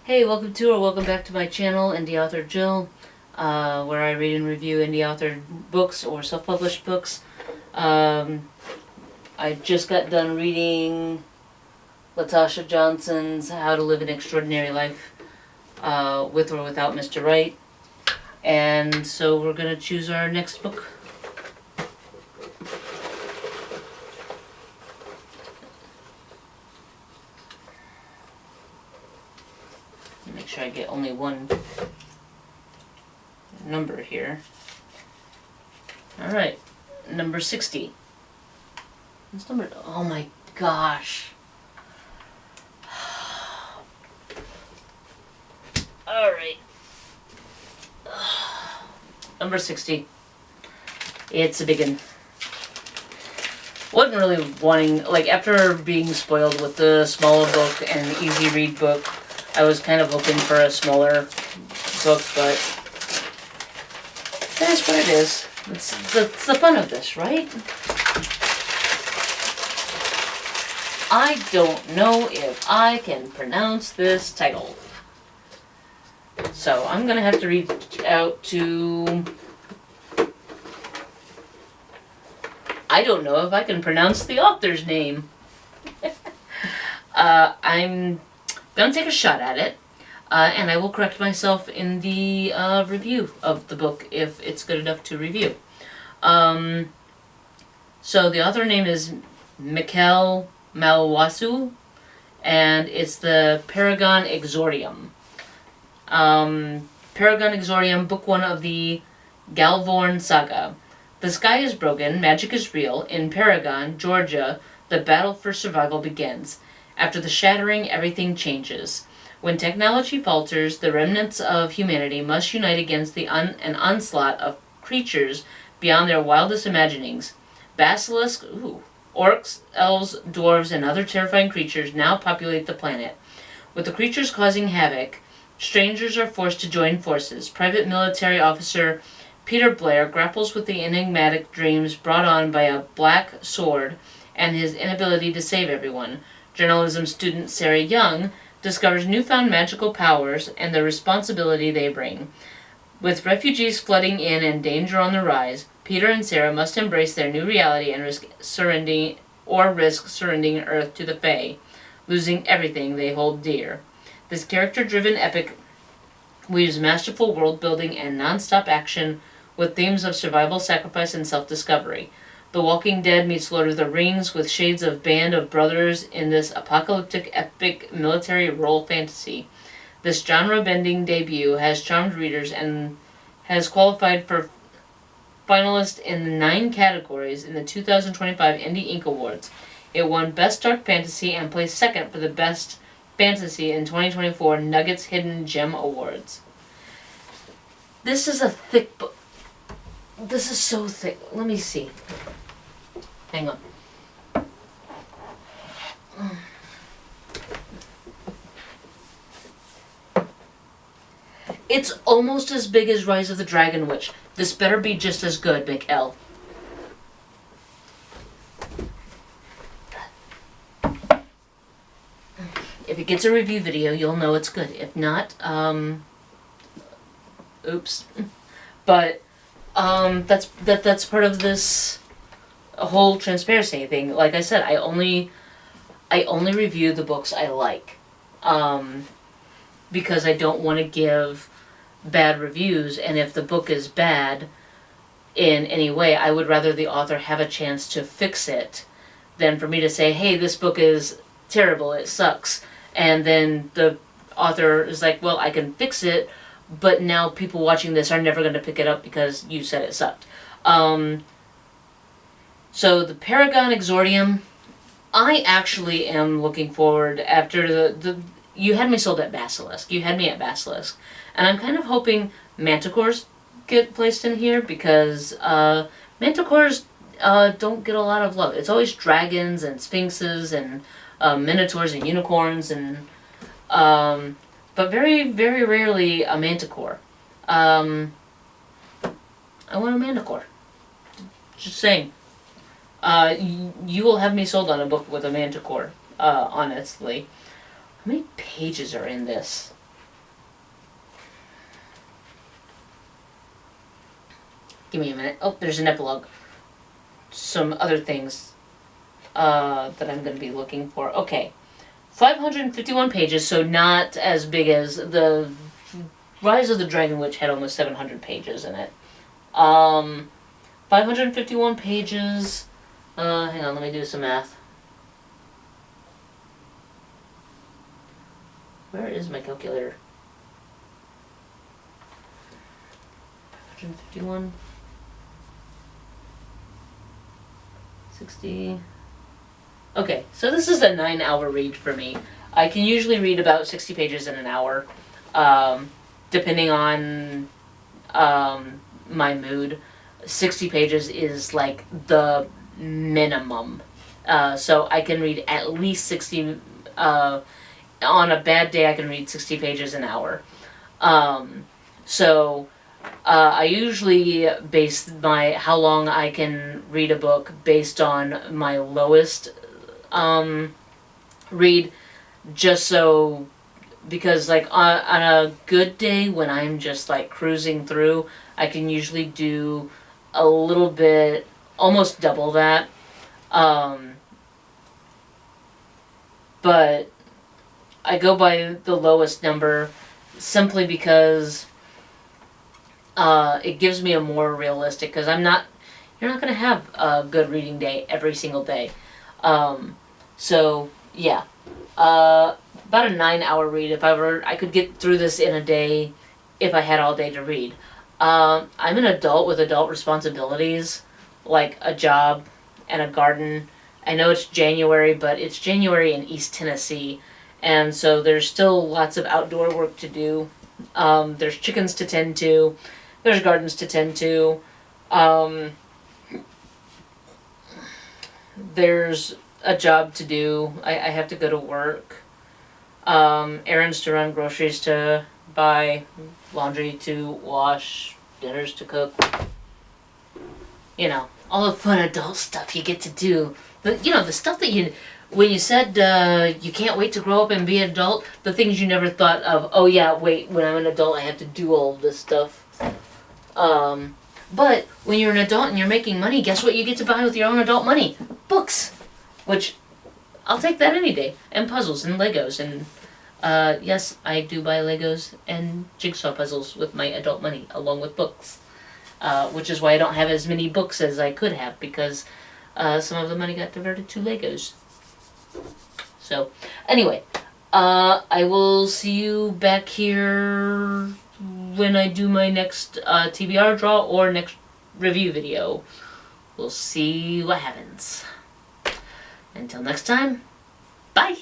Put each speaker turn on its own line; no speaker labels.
Hey, welcome back to my channel, Indieauthor Jill, where I read and review indie-authored books or self-published books. I just got done reading Latasha Johnson's How to Live an Extraordinary Life with or Without Mr. Right, and so we're going to choose our next book. Make sure I get only one number here. Alright, number 60. This number, oh my gosh. Alright. Number 60. It's a big one. Wasn't really wanting, like, after being spoiled with the smaller book and easy read book, I was kind of hoping for a smaller book, but that's what it is. It's the fun of this, right? I don't know if I can pronounce this title. So I'm going to have to reach out to... I don't know if I can pronounce the author's name. I'm going to take a shot at it, and I will correct myself in the review of the book if it's good enough to review. So the author name is Mikkel Malwasu, and it's the Paragon Exordium. Paragon Exordium, Book 1 of the Galvorn Saga. The sky is broken, magic is real. In Paragon, Georgia, the battle for survival begins. After the shattering, everything changes. When technology falters, the remnants of humanity must unite against an onslaught of creatures beyond their wildest imaginings. Basilisks, orcs, elves, dwarves, and other terrifying creatures now populate the planet. With the creatures causing havoc, strangers are forced to join forces. Private military officer Peter Blair grapples with the enigmatic dreams brought on by a black sword and his inability to save everyone. Journalism student Sarah Young discovers newfound magical powers and the responsibility they bring. With refugees flooding in and danger on the rise, Peter and Sarah must embrace their new reality and risk surrendering Earth to the Fae, losing everything they hold dear. This character-driven epic weaves masterful world-building and non-stop action with themes of survival, sacrifice, and self-discovery. The Walking Dead meets Lord of the Rings with shades of Band of Brothers in this apocalyptic epic military role fantasy. This genre-bending debut has charmed readers and has qualified for finalists in 9 categories in the 2025 Indie Ink Awards. It won Best Dark Fantasy and placed second for the Best Fantasy in 2024 Nuggets Hidden Gem Awards. This is a thick book. This is so thick. Let me see. Hang on. It's almost as big as Rise of the Dragon Witch. This better be just as good, Mikkel. If it gets a review video, you'll know it's good. If not, oops. But that's part of this whole transparency thing. Like I said, I only review the books I like, because I don't want to give bad reviews. And if the book is bad in any way, I would rather the author have a chance to fix it than for me to say, hey, this book is terrible, it sucks. And then the author is like, well, I can fix it, but now people watching this are never going to pick it up because you said it sucked. So the Paragon Exordium, I actually am looking forward after you had me sold at Basilisk. You had me at Basilisk. And I'm kind of hoping Manticores get placed in here because Manticores don't get a lot of love. It's always dragons and sphinxes and minotaurs and unicorns and but very, very rarely a manticore. I want a manticore. Just saying. You will have me sold on a book with a manticore, honestly. How many pages are in this? Give me a minute. Oh, there's an epilogue. Some other things that I'm going to be looking for. Okay. 551 pages, so not as big as the Rise of the Dragon Witch had almost 700 pages in it. 551 pages. Hang on, let me do some math. Where is my calculator? 551. 60. Okay, so this is a 9-hour read for me. I can usually read about 60 pages in an hour, depending on my mood. 60 pages is like the minimum. So I can read at least 60, on a bad day I can read 60 pages an hour. I usually base how long I can read a book based on my lowest read, just so, because like on a good day when I'm just like cruising through, I can usually do a little bit, almost double that. But I go by the lowest number simply because it gives me a more realistic, because you're not going to have a good reading day every single day. So yeah, about a 9-hour read. If I could get through this in a day, if I had all day to read. I'm an adult with adult responsibilities, like a job and a garden. I know it's January, but it's January in East Tennessee, and so there's still lots of outdoor work to do. There's chickens to tend to. There's gardens to tend to. There's a job to do. I have to go to work. Errands to run, groceries to buy, laundry to wash, dinners to cook. You know, all the fun adult stuff you get to do. The stuff that when you said you can't wait to grow up and be an adult, the things you never thought of. Oh yeah, wait, when I'm an adult I have to do all of this stuff. But when you're an adult and you're making money, guess what you get to buy with your own adult money? Books. Which, I'll take that any day. And puzzles and Legos. And yes, I do buy Legos and jigsaw puzzles with my adult money, along with books. Which is why I don't have as many books as I could have, because some of the money got diverted to Legos. So, anyway, I will see you back here when I do my next TBR draw or next review video. We'll see what happens. Until next time, bye!